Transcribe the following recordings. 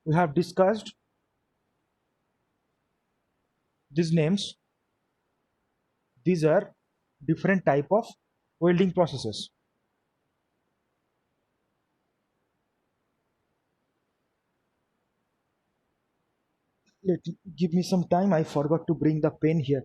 we have discussed these names. These are different type of welding processes. Give me some time. I forgot to bring the pen here.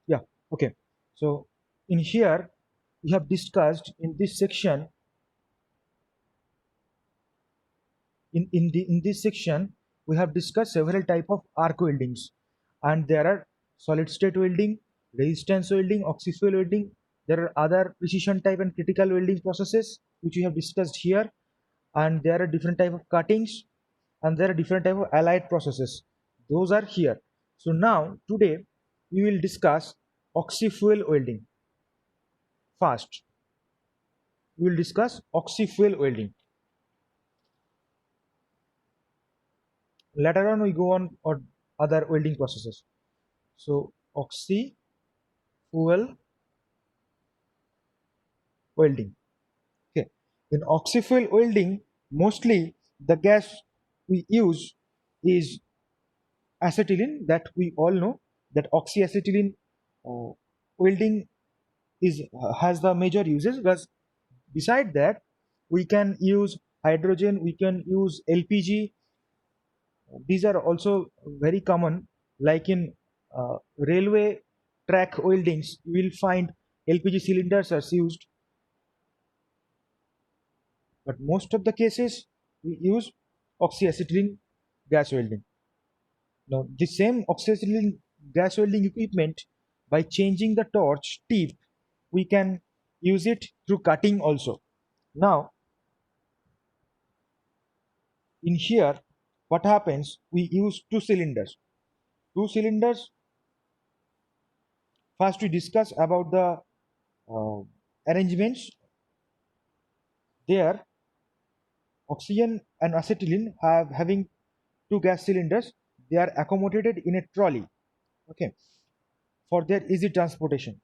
Yeah, okay. So in here we have discussed in this section, in this section we have discussed several type of arc weldings, and there are solid state welding, resistance welding, oxy-fuel welding. There are other precision type and critical welding processes which we have discussed here, and there are different type of cuttings, and there are different type of allied processes. Those are here. So now today we will discuss oxy-fuel welding. First we will discuss oxy-fuel welding. Later on we go on or other welding processes. So oxy fuel welding. Okay. In oxy-fuel welding, mostly the gas we use is acetylene, that we all know that oxyacetylene welding is has the major uses. But beside that, we can use hydrogen, we can use LPG. These are also very common, like in railway track weldings, you will find LPG cylinders are used, but most of the cases we use oxyacetylene gas welding. Now, the same oxyacetylene gas welding equipment, by changing the torch tip, we can use it through cutting also. Now, in here, what happens? We use two cylinders. Two cylinders. First, we discuss about the arrangements. There, oxygen and acetylene having two gas cylinders. They are accommodated in a trolley. Okay, for their easy transportation.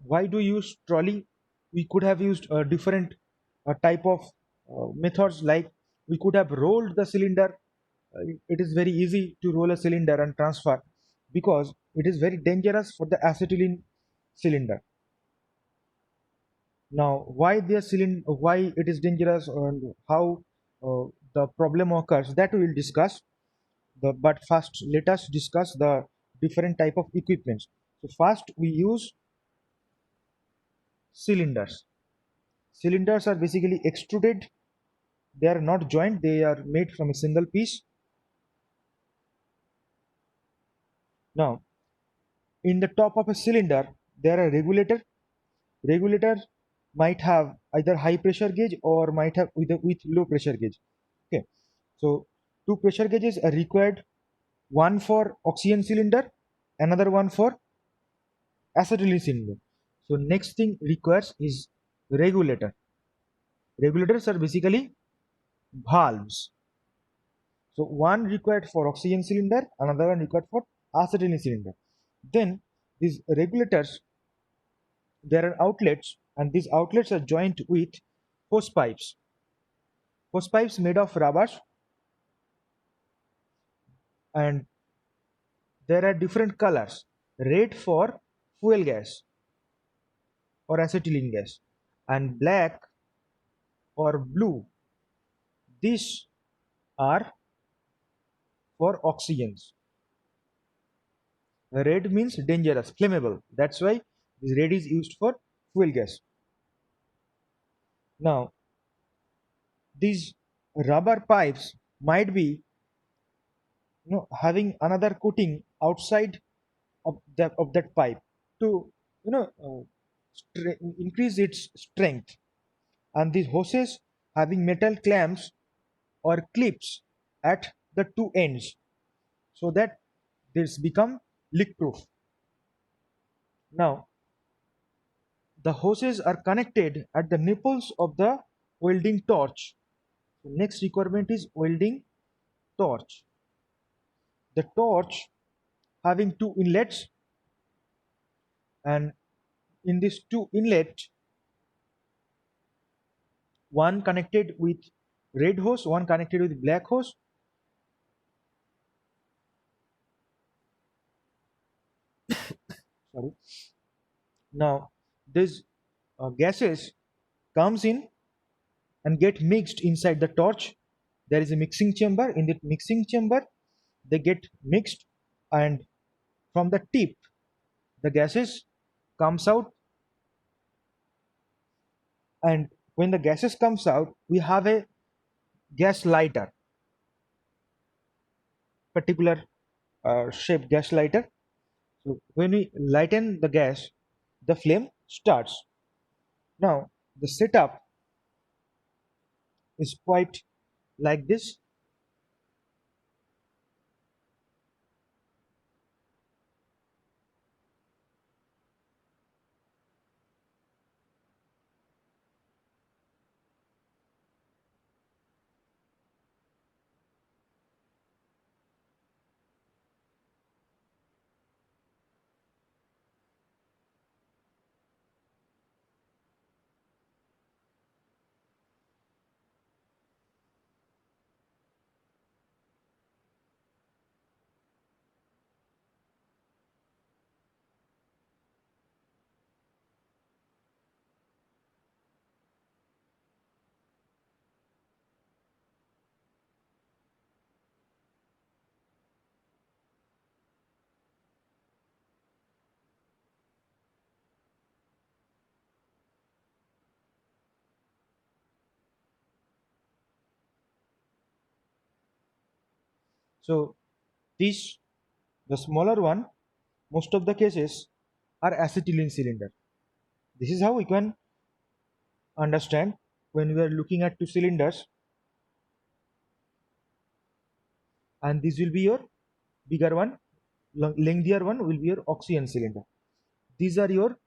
Why do you use trolley? We could have used a different type of methods, like we could have rolled the cylinder. It is very easy to roll a cylinder and transfer, because it is very dangerous for the acetylene cylinder. Now, why the cylinder, why it is dangerous, and how the problem occurs, that we will discuss. But first, let us discuss the different type of equipments. So first, we use cylinders. Cylinders are basically extruded. They are not joined. They are made from a single piece. Now, in the top of a cylinder, there are regulator. Regulator might have either high pressure gauge or might have with low pressure gauge. Okay, so two pressure gauges are required. One for oxygen cylinder, another one for acetylene cylinder. So next thing requires is regulator. Regulators are basically valves. So one required for oxygen cylinder, another one required for acetylene cylinder. Then these regulators, there are outlets, and these outlets are joined with hose pipes. Hose pipes made of rubbers, and there are different colors. Red for fuel gas or acetylene gas, and black or blue, these are for oxygens. Red means dangerous, flammable. That's why this red is used for fuel gas. Now, these rubber pipes might be, having another coating outside of that pipe to, you know uh, increase its strength, and these hoses having metal clamps or clips at the two ends, so that this become leak proof. Now, the hoses are connected at the nipples of the welding torch, So next requirement is welding torch. The torch having two inlets, and in these two inlets, one connected with red hose, one connected with black hose. Sorry. Now these gases comes in and get mixed inside the torch. There is a mixing chamber. In the mixing chamber, they get mixed, and from the tip, the gases comes out. And when the gases comes out, we have a gas lighter, particular shape gas lighter. So when we lighten the gas, the flame starts. Now the setup is quite like this. So this, the smaller one, most of the cases are acetylene cylinder. This is how we can understand when we are looking at two cylinders, and this will be your bigger one, lengthier one will be your oxygen cylinder. These are your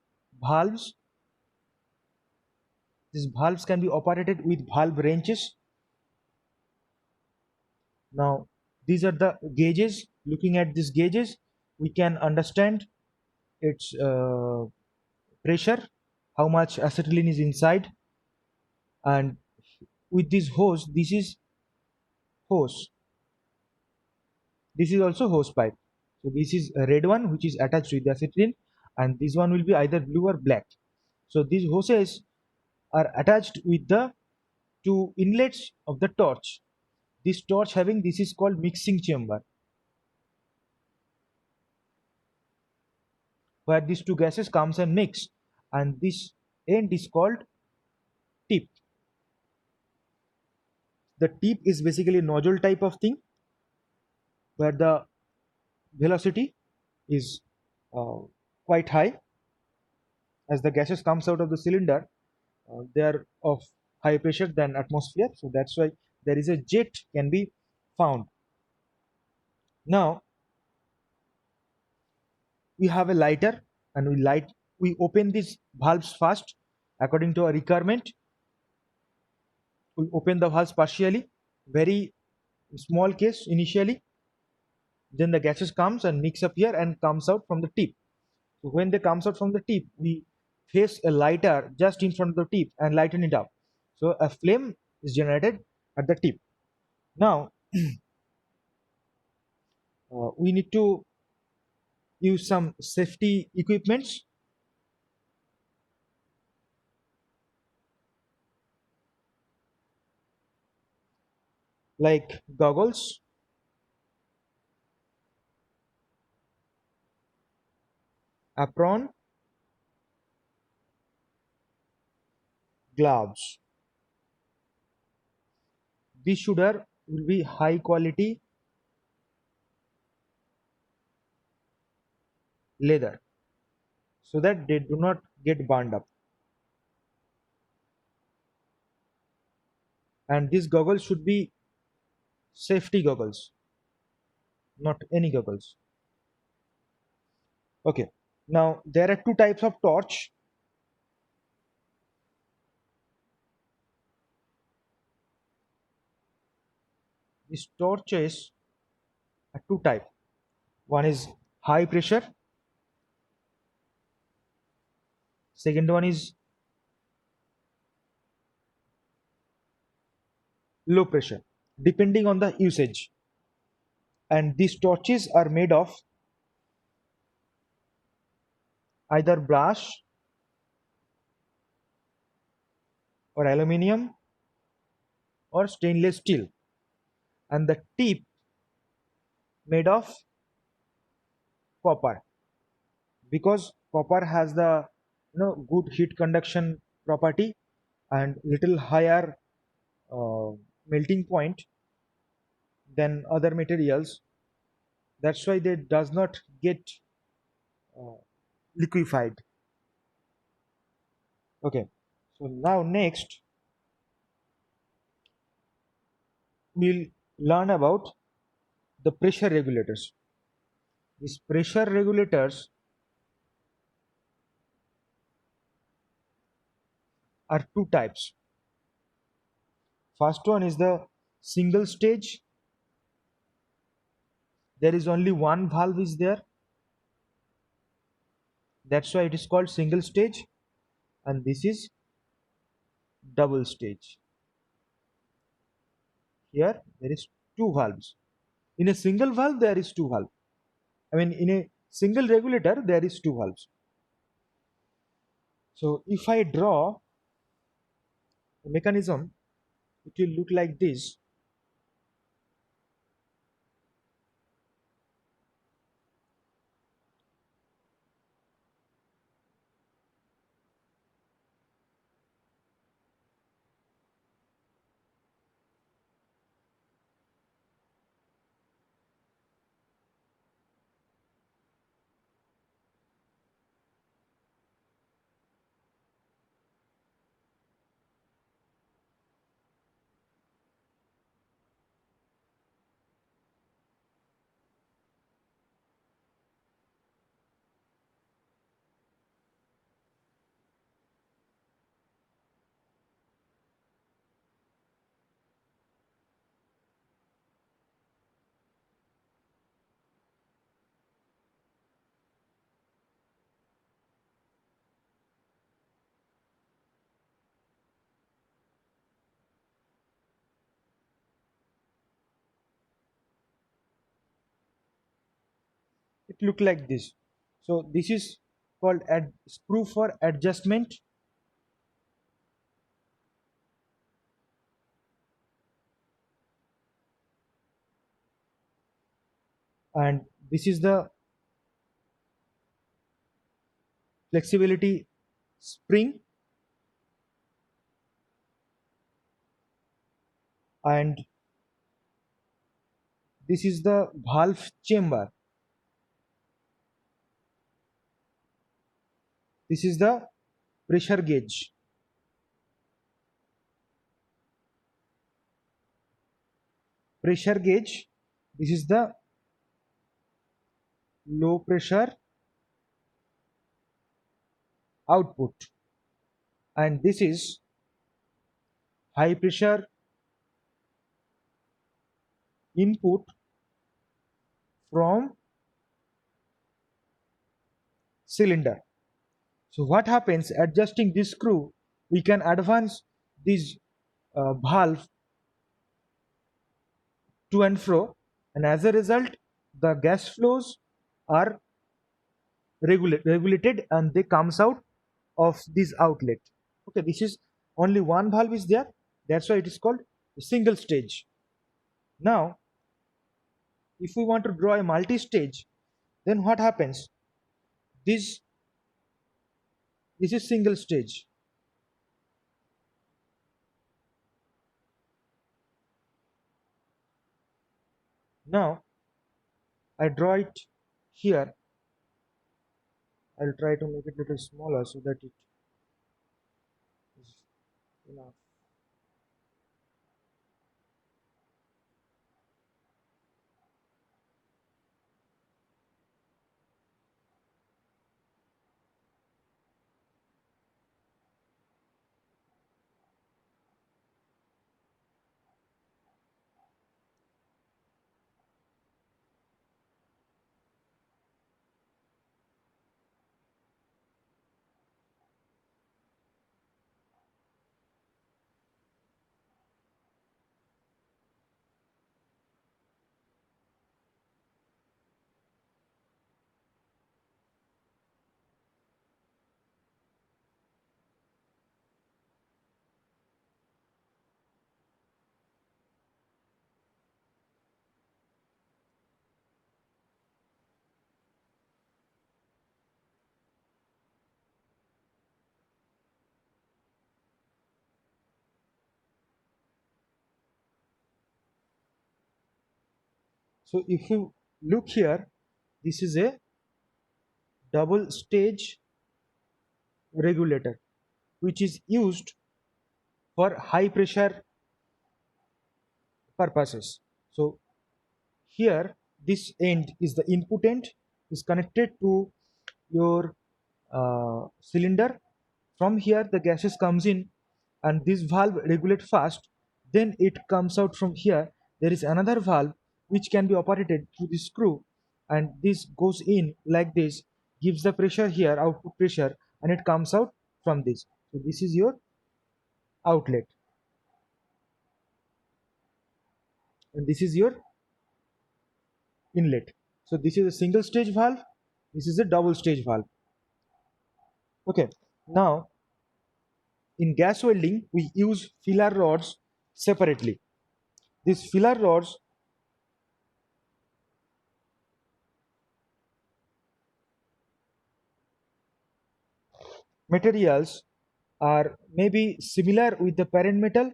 valves. These valves can be operated with valve wrenches. Now these are the gauges. Looking at these gauges, we can understand its pressure, how much acetylene is inside. And with this hose, this is hose, this is also hose pipe. So this is a red one which is attached with the acetylene, and this one will be either blue or black. So these hoses are attached with the two inlets of the torch. This torch having, this is called mixing chamber, where these two gases comes and mix, and this end is called tip. The tip is basically a nozzle type of thing, where the velocity is uh, quite high. As the gases comes out of the cylinder, they are of high pressure than atmosphere, so that's why there is a jet can be found. Now we have a lighter, and we open these valves first according to a requirement. We open the valves partially, very small case initially, then the gases comes and mix up here and comes out from the tip. So when they comes out from the tip, we place a lighter just in front of the tip and lighten it up, so a flame is generated at the tip. Now we need to use some safety equipments like goggles, apron, gloves. This shooter will be high quality leather so that they do not get burned up. And these goggles should be safety goggles, not any goggles. Okay. Now there are two types of torch. These torches are two type. One is high pressure, second one is low pressure, depending on the usage. And these torches are made of either brass or aluminium or stainless steel, and the tip made of copper, because copper has the good heat conduction property and little higher uh, melting point than other materials. That's why they does not get uh, liquefied. Okay, so now next we'll learn about the pressure regulators. These pressure regulators are two types. First one is the single stage. There is only one valve is there. That's why it is called single stage. And this is double stage. Here there is two valves. In a single valve there is two valves. I mean in a single regulator there is two valves. So if I draw the mechanism, it will look like this. It look like this. So this is called screw for adjustment, and this is the flexibility spring, and this is the valve chamber. This is the pressure gauge. Pressure gauge. This is the low pressure output, and this is high pressure input from cylinder. So what happens adjusting this screw, we can advance this valve to and fro, and as a result the gas flows are regulated and they comes out of this outlet. Okay, this is only one valve is there, that's why it is called a single stage. Now if we want to draw a multi stage, then what happens, this this is single stage. Now I draw it here. I'll try to make it a little smaller so that it is enough. So if you look here, this is a double stage regulator which is used for high pressure purposes. So here this end is the input end, is connected to your cylinder. From here the gases comes in and this valve regulate fast, then it comes out. From here there is another valve which can be operated through the screw, and this goes in like this, gives the pressure here, output pressure, and it comes out from this. So this is your outlet, and this is your inlet. So this is a single stage valve, this is a double stage valve. Okay, now in gas welding we use filler rods separately. These filler rods materials are maybe similar with the parent metal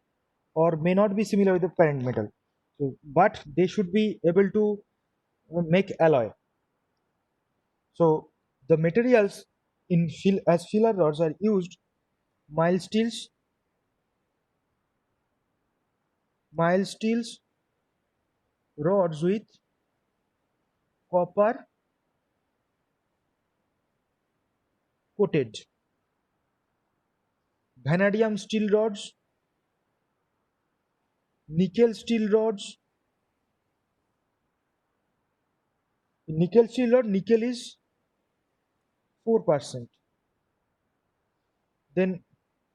or may not be similar with the parent metal. So, but they should be able to make alloy. So the materials in as filler rods are used mild steels, mild steels, rods with copper coated, vanadium steel rods, nickel steel rods. In nickel steel rod, nickel is 4%. Then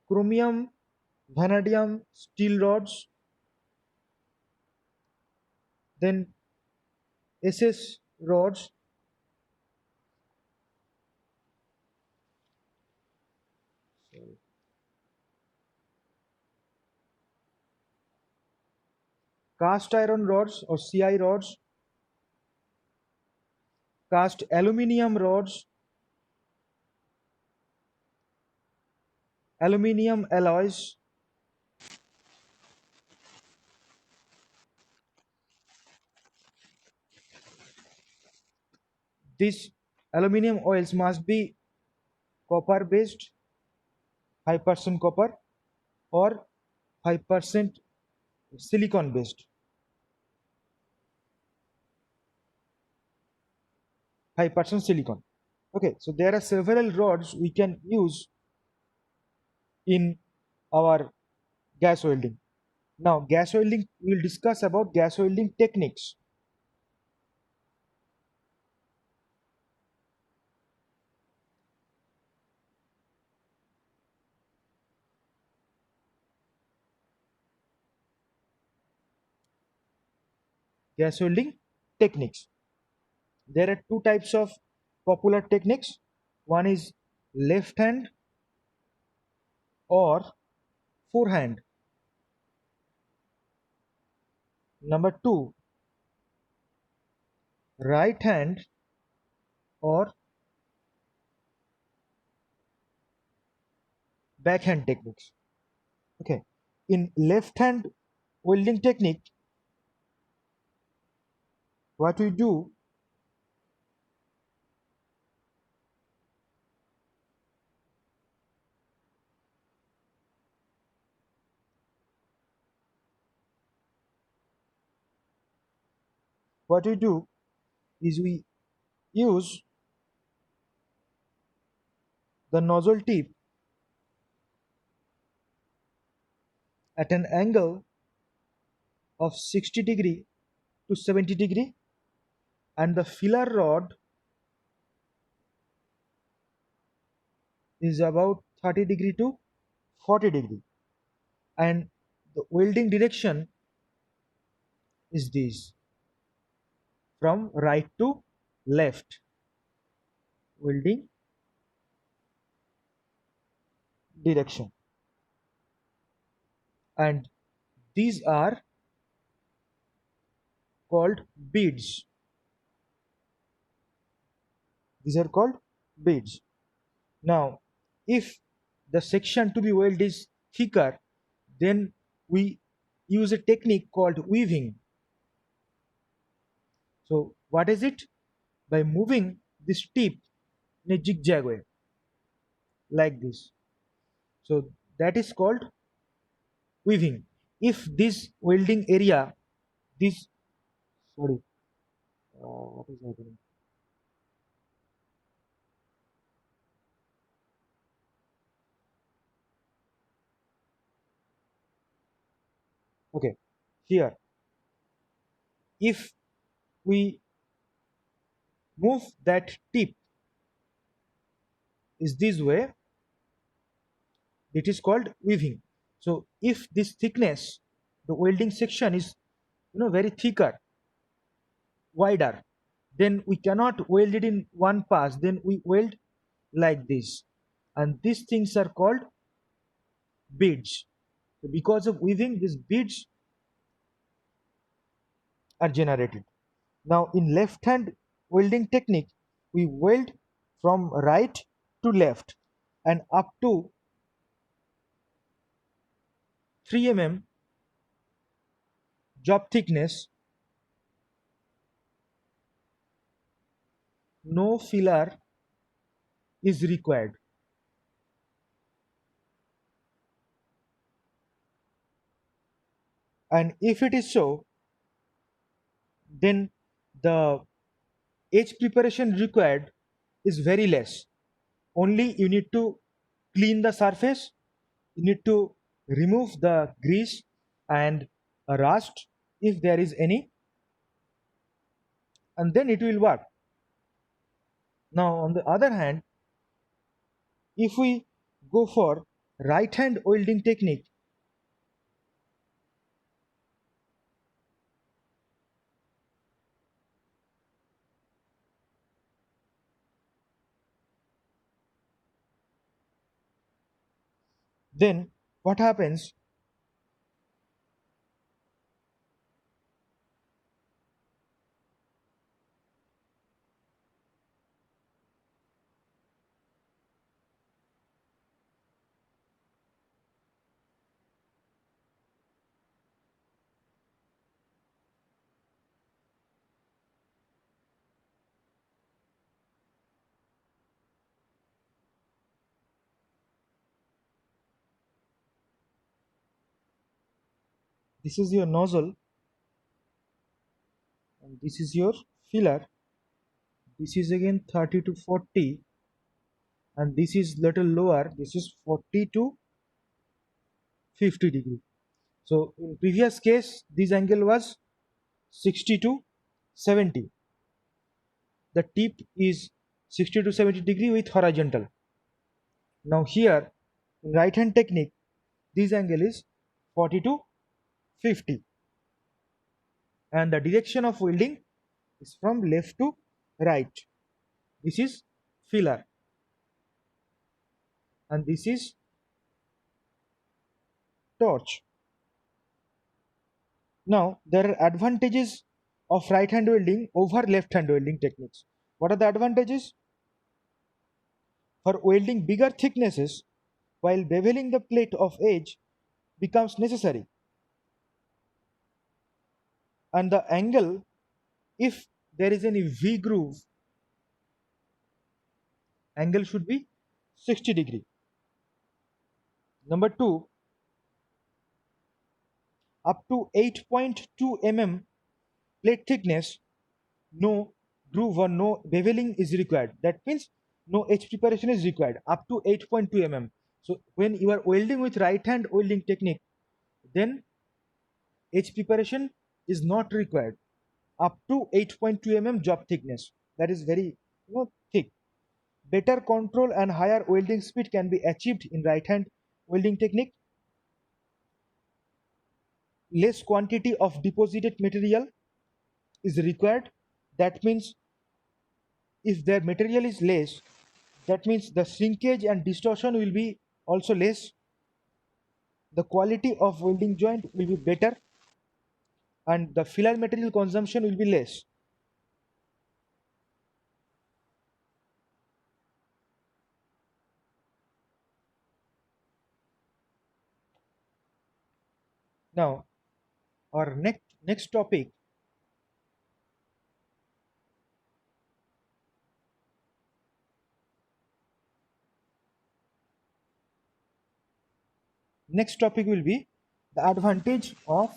chromium, vanadium steel rods, then SS rods, cast iron rods or CI rods, cast aluminium rods, aluminium alloys. These aluminium oils must be copper based, 5% copper, or 5% silicon based, 5% silicon. Okay, so there are several rods we can use in our gas welding. Now, gas welding, we will discuss about gas welding techniques. Gas welding techniques. There are two types of popular techniques. One is left hand or forehand. Number two, right hand or backhand techniques. Okay, in left hand welding technique, what we do, what we do is we use the nozzle tip at an angle of 60° to 70°, and the filler rod is about 30° to 40°, and the welding direction is this, from right to left welding direction, and these are called beads. These are called beads. Now, if the section to be welded is thicker, then we use a technique called weaving. So what is it? By moving this tip in a zigzag way like this. So that is called weaving. If this welding area, this, sorry, what is happening? Okay, here, if we move that tip is this way, it is called weaving. So if this thickness, the welding section is very thicker, wider, then we cannot weld it in one pass. Then we weld like this, and these things are called beads. So because of weaving, these beads are generated. Now in left hand welding technique, we weld from right to left and up to 3 mm job thickness. No filler is required. And if it is so, then the edge preparation required is very less. Only you need to clean the surface, you need to remove the grease and rust if there is any, and then it will work. Now on the other hand, if we go for right hand welding technique, then what happens? This is your nozzle and this is your filler. This is again 30 to 40, and this is little lower, this is 40 to 50 degree. So in previous case this angle was 60 to 70. The tip is 60 to 70 degree with horizontal. Now here in right hand technique, this angle is 40 to 50, and the direction of welding is from left to right. This is filler and this is torch. Now there are advantages of right hand welding over left hand welding techniques. What are the advantages? For welding bigger thicknesses, while beveling the plate of edge becomes necessary, and the angle, if there is any V groove, angle should be 60 degree. Number 2, up to 8.2 mm plate thickness, no groove or no beveling is required. That means no edge preparation is required up to 8.2 mm. So when you are welding with right hand welding technique, then edge preparation is not required up to 8.2 mm job thickness. That is very thick. Better control and higher welding speed can be achieved in right hand welding technique. Less quantity of deposited material is required. That means if their material is less, that means the shrinkage and distortion will be also less. The quality of welding joint will be better and the filler material consumption will be less. Now our next topic Next topic will be the advantage of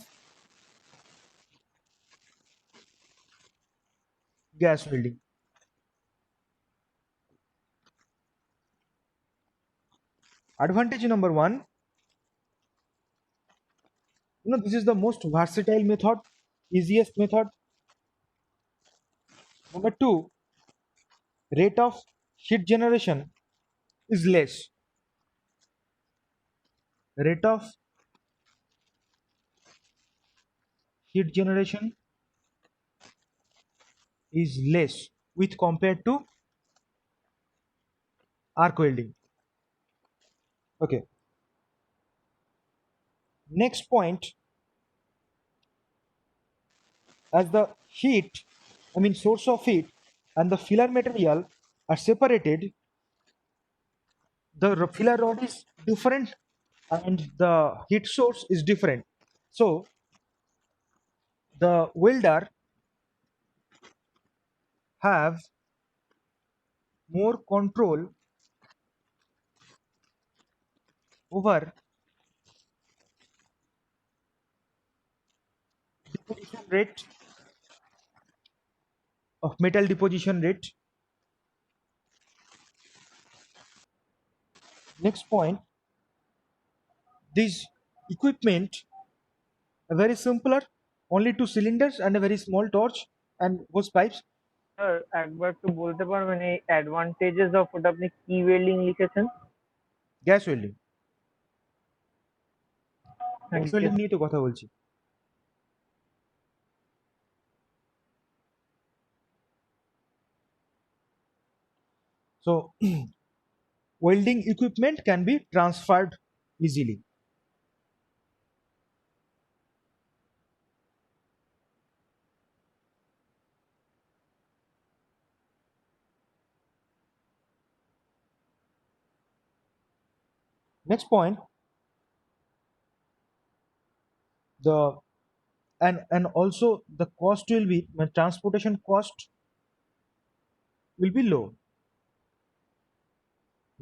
gas welding. Advantage number one, this is the most versatile method, easiest method. Number two, rate of heat generation is less. Rate of heat generation is less with compared to arc welding. Okay. Next point, as the heat, source of heat and the filler material are separated, the filler rod is different and the heat source is different. So the welder have more control over deposition rate of metal deposition rate. Next point, this equipment are very simpler, only two cylinders and a very small torch and hose pipes. Sir একবার একটু বলতে পারবেন এই advantages of ওটা আপনি কি welding লিখেছেন? Gas welding, gas thank you. Welding নিয়ে তো কথা বলছি। So welding equipment can be transferred easily. Next point, the and also the cost will be, transportation cost will be low.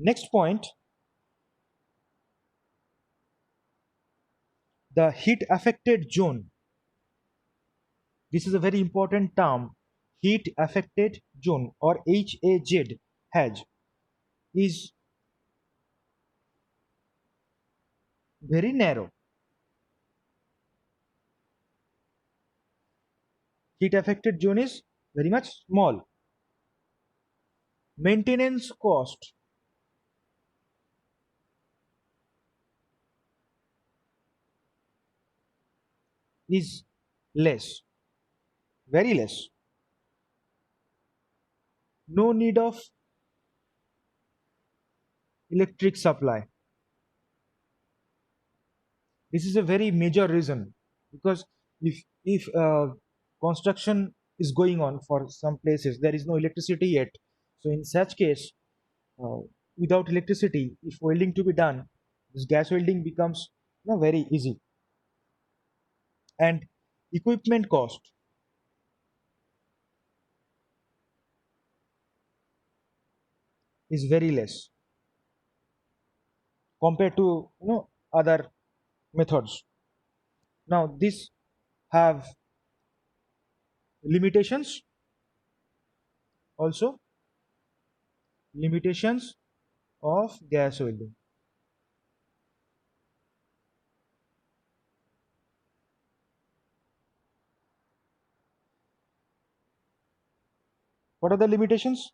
Next point, the heat affected zone. This is a very important term. Heat affected zone, or HAZ, is very narrow. Heat affected zone is very much small. Maintenance cost is less, very less. No need of electric supply. This is a very major reason, because if construction is going on for some places, there is no electricity yet. So in such case, uh, without electricity, if welding to be done, this gas welding becomes very easy. And equipment cost is very less compared to other methods. Now this have limitations, also limitations of gas welding. What are the limitations?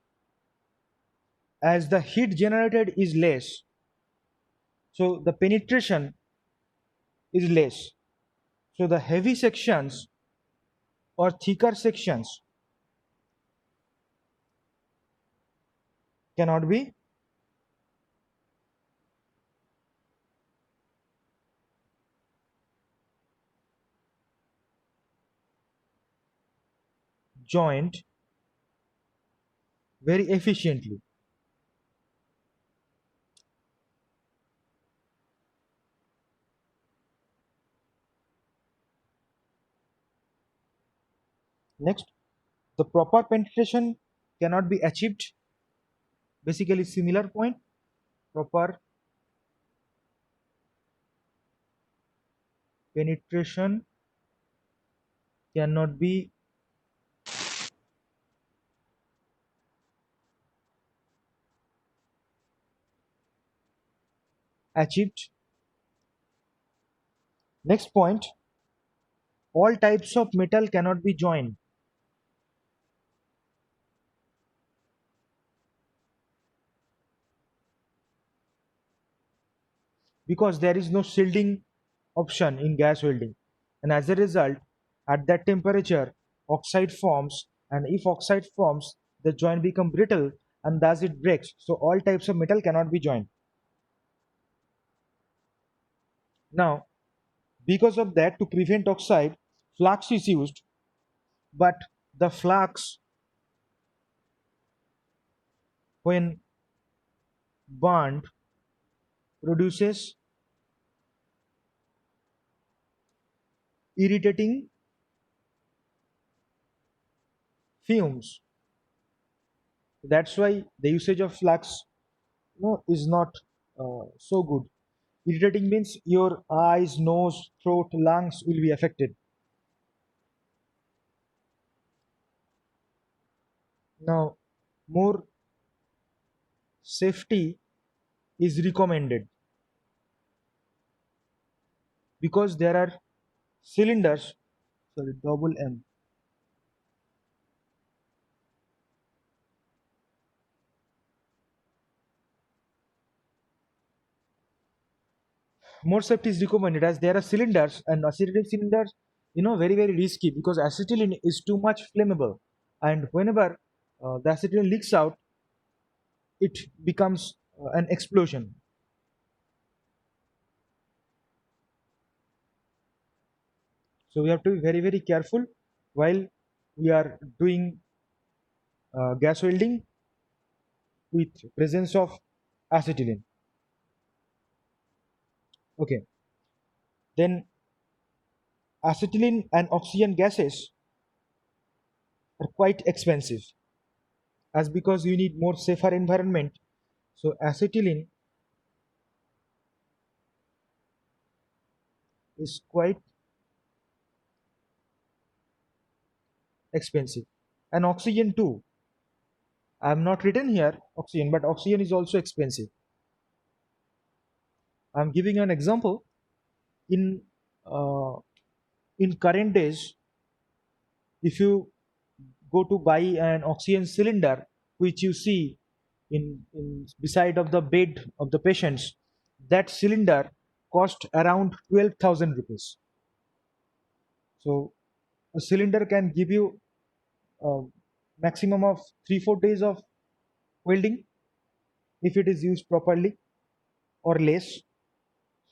As the heat generated is less, so the penetration is less. So the heavy sections or thicker sections cannot be joined very efficiently. Next, the proper penetration cannot be achieved. Basically similar point, proper penetration cannot be achieved. Next point, all types of metal cannot be joined because there is no shielding option in gas welding, and as a result, at that temperature oxide forms, and if oxide forms, the joint become brittle and thus it breaks. So all types of metal cannot be joined. Now, because of that, to prevent oxide, flux is used, but the flux, when burned, produces irritating fumes. That's why the usage of flux, is not so good. Irritating means your eyes, nose, throat, lungs will be affected. Now, more safety is recommended because there are cylinders, sorry, double M. More safety is recommended as there are cylinders, and acetylene cylinders, very, very risky because acetylene is too much flammable. And whenever the acetylene leaks out, it becomes an explosion. So we have to be very, very careful while we are doing gas welding with presence of acetylene. Okay, then acetylene and oxygen gases are quite expensive as because you need more safer environment. So acetylene is quite expensive, and oxygen too. I have not written here oxygen, but oxygen is also expensive. I'm giving an example. In uh, in current days, if you go to buy an oxygen cylinder, which you see in beside of the bed of the patients, that cylinder cost around 12,000 rupees. So a cylinder can give you a maximum of 3-4 days of welding if it is used properly or less.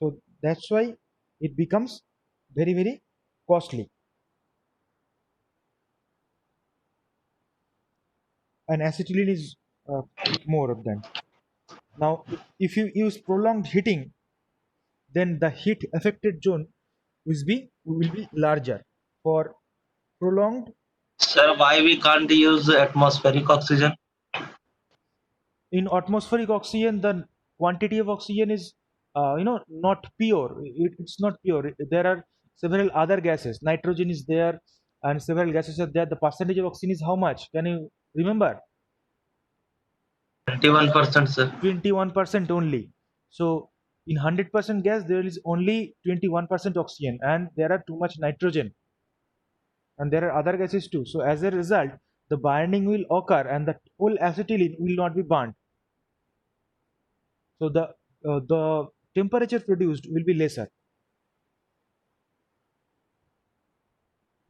So that's why it becomes very, very costly. And acetylene is more of that. Now, if you use prolonged heating, then the heat affected zone will be larger. For prolonged, Sir, why we can't use atmospheric oxygen? in atmospheric oxygen, the quantity of oxygen is not pure. It's not pure. There are several other gases. Nitrogen is there, and several gases are there. The percentage of oxygen is how much? Can you remember? 21%, sir. 21% only. So in 100% gas, there is only 21% oxygen, and there are too much nitrogen, and there are other gases too. So as a result, the burning will occur, and the whole acetylene will not be burnt. So the temperature produced will be lesser.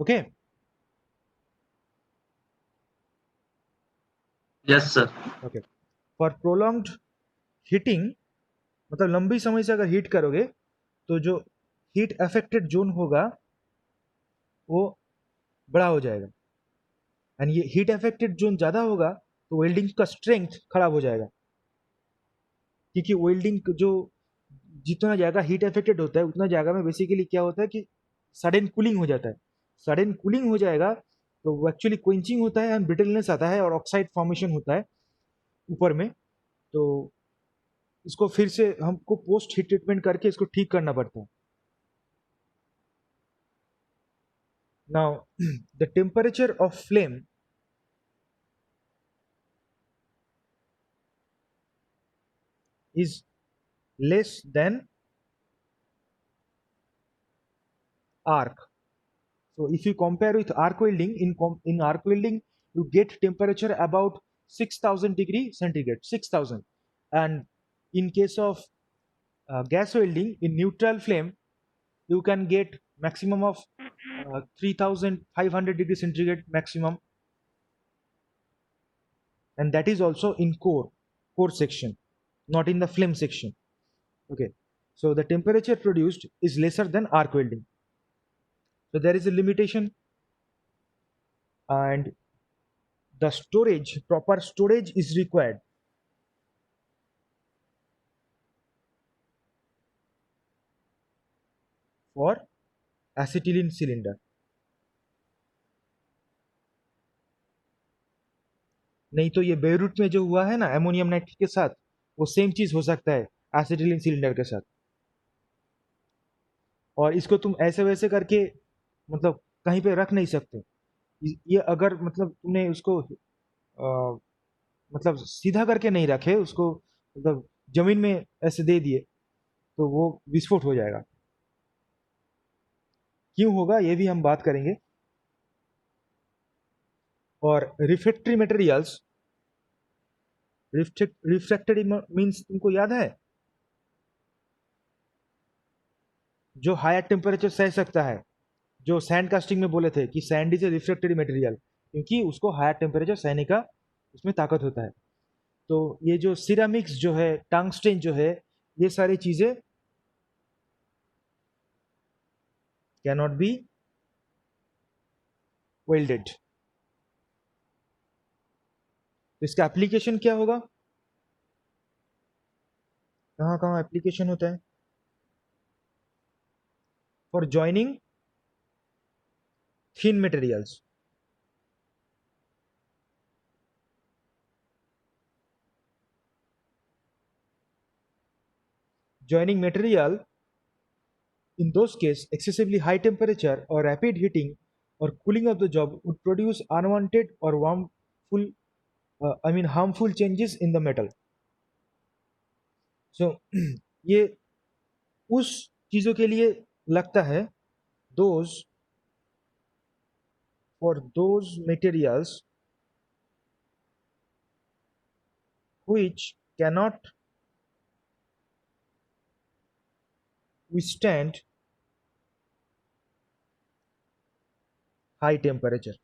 Okay. Yes, sir. Okay. For prolonged heating, मतलब लंबी समय से अगर heat करोगे तो जो heat affected zone होगा वो बड़ा हो जाएगा, एंड ये हीट अफेक्टेड जोन ज़्यादा होगा तो वेल्डिंग का स्ट्रेंथ खराब हो जाएगा, क्योंकि वेल्डिंग जो जितना जगह हीट अफेक्टेड होता है उतना जगह में बेसिकली क्या होता है कि सडन कूलिंग हो जाता है. सडन कूलिंग हो जाएगा तो वो एक्चुअली क्विंचिंग होता है एंड ब्रिटलनेस आता है और ऑक्साइड फॉर्मेशन होता है ऊपर में. तो इसको फिर से हमको पोस्ट हीट ट्रीटमेंट करके इसको ठीक करना पड़ता है. Now, the temperature of flame is less than arc. So if you compare with arc welding, in arc welding you get temperature about 6000 degree centigrade, 6000, and in case of gas welding in neutral flame you can get maximum of 3500 degree centigrade maximum, and that is also in core section, not in the flame section. Okay, so the temperature produced is lesser than arc welding, so there is a limitation. And the proper storage is required for acetylene cylinder. नहीं तो ये Beirut में जो हुआ है ना ammonium nitrate के साथ, वो सेम चीज हो सकता है एसिटिलीन सिलेंडर के साथ। और इसको तुम ऐसे वैसे करके मतलब कहीं पे रख नहीं सकते। ये अगर मतलब तुमने उसको मतलब सीधा करके नहीं रखे उसको, मतलब जमीन में ऐसे दे दिए तो वो विस्फोट हो जाएगा। क्यों होगा ये भी हम बात करेंगे। और रिफ्रैक्टरी मटेरियल्स, रिफ्रैक्टरी मीन्स तुमको याद है, जो हायर टेम्परेचर सह सकता है, जो सैंड कास्टिंग में बोले थे कि sand is a refractory material, क्योंकि उसको हायर टेम्परेचर सहने का उसमें ताकत होता है। तो ये जो सिरामिक्स जो है, टंगस्टेन जो है, ये सारी चीजें कैनॉट बी वेल्डेड। तो इसका एप्लीकेशन क्या होगा, कहाँ कहाँ एप्लीकेशन होता है? For joining thin materials, joining material in those cases excessively high temperature or rapid heating or cooling of the job would produce unwanted or harmful changes in the metal. So ये उस चीजों के लिए लगता है, those for those materials which cannot withstand high temperature.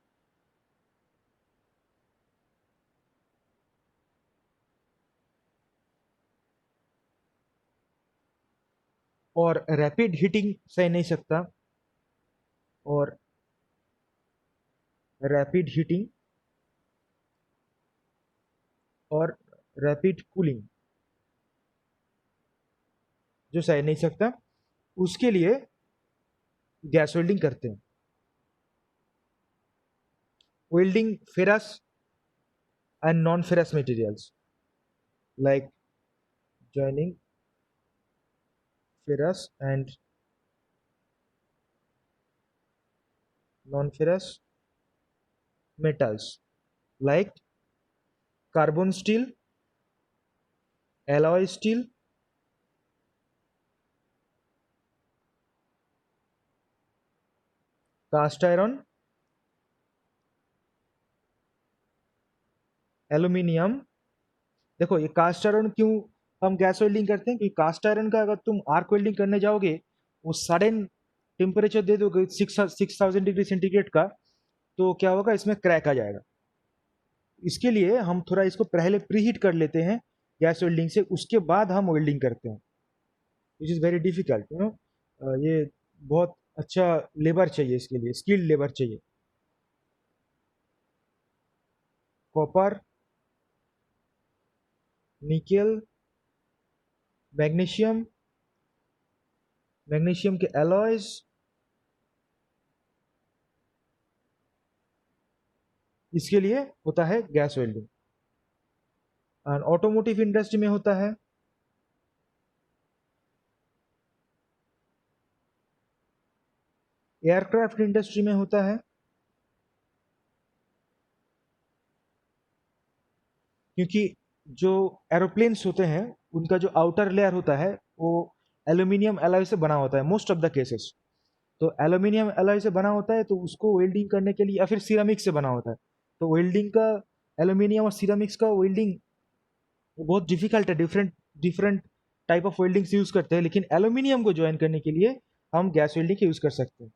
और rapid heating सह नहीं सकता, और रैपिड हीटिंग और रैपिड कूलिंग जो सह नहीं सकता, उसके लिए गैस वेल्डिंग करते हैं। Welding ferrous and non ferrous materials, like joining ferrous and non-ferrous metals like carbon steel, alloy steel, cast iron, aluminium. देखो ये कास्ट आयरन क्यों हम गैस वेल्डिंग करते हैं, क्योंकि कास्ट आयरन का अगर तुम आर्क वेल्डिंग करने जाओगे, वो सडन टेम्परेचर दे दोगे 6000 डिग्री सेंटीग्रेड का, तो क्या होगा, इसमें क्रैक आ जाएगा। इसके लिए हम थोड़ा इसको पहले प्रीहीट कर लेते हैं गैस वेल्डिंग से, उसके बाद हम वेल्डिंग करते हैं, विच इज़ वेरी डिफिकल्ट ये बहुत अच्छा लेबर चाहिए, इसके लिए स्किल्ड लेबर चाहिए। कॉपर, निकेल, मैग्नीशियम, मैग्नीशियम के एलॉयज, इसके लिए होता है गैस वेल्डिंग। और ऑटोमोटिव इंडस्ट्री में होता है एयरक्राफ्ट इंडस्ट्री में होता है, क्योंकि जो एरोप्लेन्स होते हैं उनका जो आउटर लेयर होता है वो एल्यूमिनियम एलॉय से बना होता है मोस्ट ऑफ द केसेस। तो एल्यूमिनियम एलॉय से बना होता है तो उसको वेल्डिंग करने के लिए, या फिर सिरामिक से बना होता है, तो वेल्डिंग का, एल्यूमिनियम और सिरामिक्स का वेल्डिंग बहुत डिफिकल्ट है। Different different type of weldings use करते हैं, लेकिन एल्यूमिनियम को ज्वाइन करने के लिए हम गैस वेल्डिंग यूज कर सकते हैं।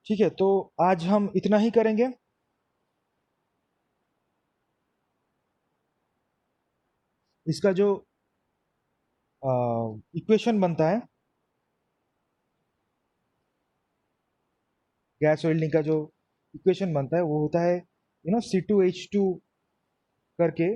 ठीक है, तो आज हम इतना ही करेंगे। इसका जो इक्वेशन बनता है गैस वेल्डिंग का, जो इक्वेशन बनता है वो होता है C2H2 करके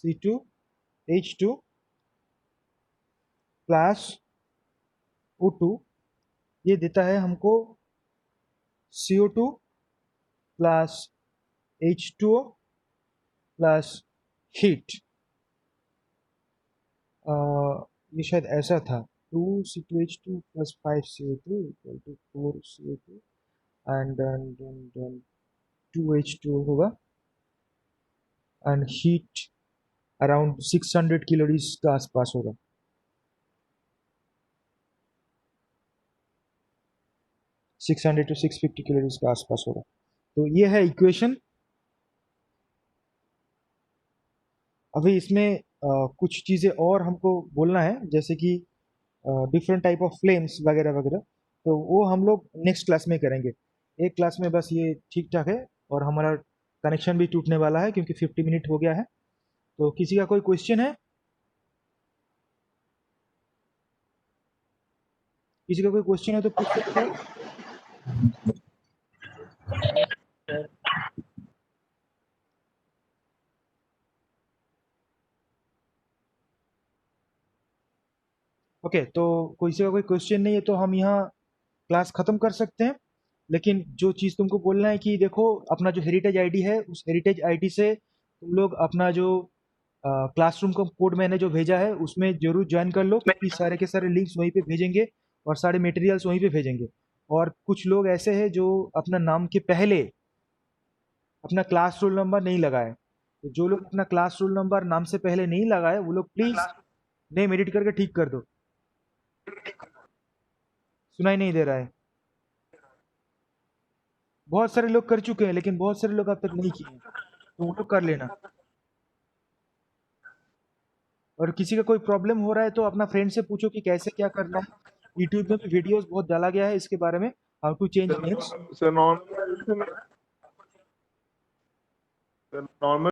C2H2 प्लस O2, ये देता है हमको CO2 plus H2O plus heat. ये शायद ऐसा था, 2C2H2 plus 5CO2 equal to 4CO2 and then 2H2O होगा, एंड हीट अराउंड 600 कैलोरीज के आसपास होगा। 600 to 650 कैलोरीज के आसपास होगा। तो ये है इक्वेशन। अभी इसमें कुछ चीज़ें और हमको बोलना है, जैसे कि डिफरेंट टाइप ऑफ फ्लेम्स वगैरह वगैरह, तो वो हम लोग नेक्स्ट क्लास में करेंगे। एक क्लास में बस ये ठीक ठाक है, और हमारा कनेक्शन भी टूटने वाला है क्योंकि 50 मिनट हो गया है। तो किसी का कोई क्वेश्चन है? किसी का कोई क्वेश्चन है तो पूछ सकते हो। ओके, तो किसी का कोई क्वेश्चन नहीं है तो हम यहाँ क्लास ख़त्म कर सकते हैं। लेकिन जो चीज़ तुमको बोलना है कि देखो, अपना जो हेरिटेज आईडी है उस हेरिटेज आईडी से तुम लोग अपना जो क्लासरूम का कोड मैंने जो भेजा है उसमें जरूर ज्वाइन कर लो, क्योंकि सारे के सारे लिंक्स वहीं पे भेजेंगे और सारे मटेरियल्स वहीं पे भेजेंगे। और कुछ लोग ऐसे हैं जो अपना नाम के पहले अपना क्लास रोल नंबर नहीं लगाए, तो जो लोग अपना क्लास रोल नंबर नाम से पहले नहीं लगाए वो लोग प्लीज नेम एडिट करके ठीक कर दो। सुनाई नहीं दे रहा है? बहुत सारे लोग कर चुके हैं लेकिन बहुत सारे लोग अब तक नहीं किए हैं, तो वो लोग कर लेना। और किसी का कोई प्रॉब्लम हो रहा है तो अपना फ्रेंड से पूछो कि कैसे क्या करना है। यूट्यूब में भी वीडियोस बहुत डाला गया है इसके बारे में, how to change names. Sir normal